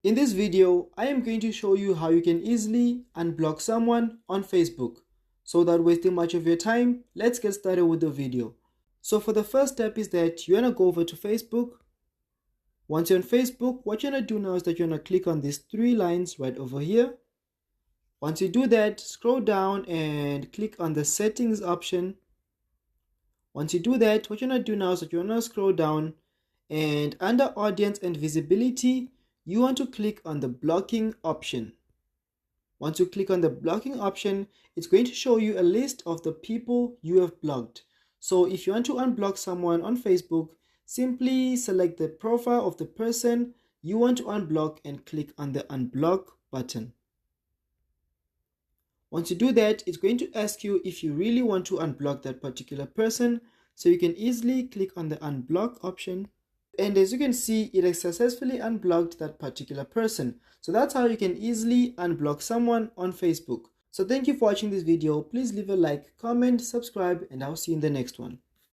In this video, I am going to show you how you can easily unblock someone on Facebook. So without wasting much of your time, let's get started with the video. So for the first step is that you want to go over to Facebook. Once you're on Facebook, what you're going to do now is that you're going to click on these three lines right over here. Once you do that, scroll down and click on the settings option. Once you do that, what you're going to do now is that you're going to scroll down and under audience and visibility, you want to click on the blocking option. Once you click on the blocking option, it's going to show you a list of the people you have blocked. So if you want to unblock someone on Facebook, simply select the profile of the person you want to unblock and click on the unblock button. Once you do that, it's going to ask you if you really want to unblock that particular person. So you can easily click on the unblock option. And as you can see, it has successfully unblocked that particular person. So that's how you can easily unblock someone on Facebook. So thank you for watching this video. Please leave a like, comment, subscribe, and I'll see you in the next one.